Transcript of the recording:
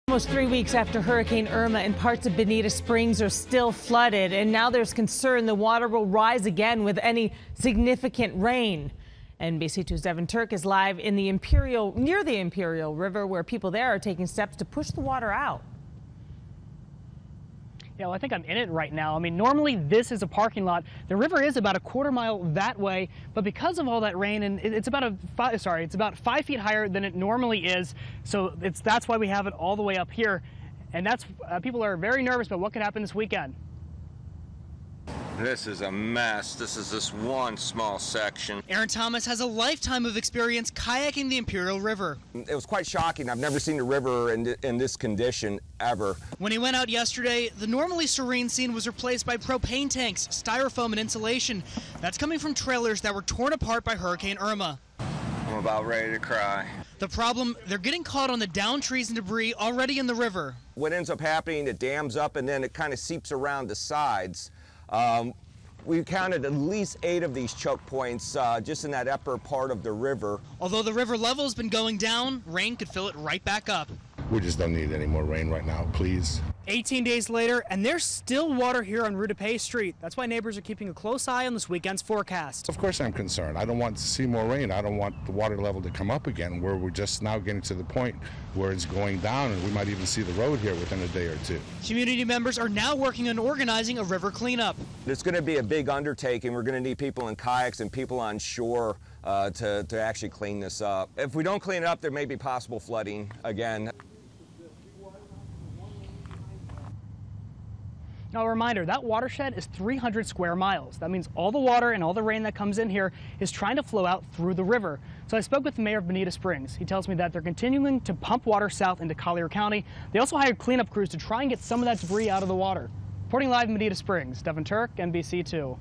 Almost 3 weeks after Hurricane Irma, and parts of Bonita Springs are still flooded, and now there's concern the water will rise again with any significant rain. NBC2's Devin Turk is live in the near the Imperial River, where people there are taking steps to push the water out. Yeah, well, I think I'm in it right now. I mean, normally this is a parking lot. The river is about a quarter mile that way, but because of all that rain, and it's about 5 feet higher than it normally is. So that's why we have it all the way up here, and that's people are very nervous about what could happen this weekend. This is a mess. This is this one small section. Aaron Thomas has a lifetime of experience kayaking the Imperial River. It was quite shocking. I've never seen a river in this condition ever. When he went out yesterday, the normally serene scene was replaced by propane tanks, styrofoam, and insulation. That's coming from trailers that were torn apart by Hurricane Irma. I'm about ready to cry. The problem, they're getting caught on the downed trees and debris already in the river. What ends up happening, it dams up and then it kind of seeps around the sides. We counted at least 8 of these choke points just in that upper part of the river. Although the river level has been going down, rain could fill it right back up. We just don't need any more rain right now, please. 18 days later, and there's still water here on Rue de Paix Street. That's why neighbors are keeping a close eye on this weekend's forecast. Of course I'm concerned. I don't want to see more rain. I don't want the water level to come up again, where we're just now getting to the point where it's going down, and we might even see the road here within a day or two. Community members are now working on organizing a river cleanup. It's going to be a big undertaking. We're going to need people in kayaks and people on shore to actually clean this up. If we don't clean it up, there may be possible flooding again. Now, a reminder, that watershed is 300 square miles. That means all the water and all the rain that comes in here is trying to flow out through the river. So I spoke with the mayor of Bonita Springs. He tells me that they're continuing to pump water south into Collier County. They also hired cleanup crews to try and get some of that debris out of the water. Reporting live in Bonita Springs, Devin Turk, NBC2.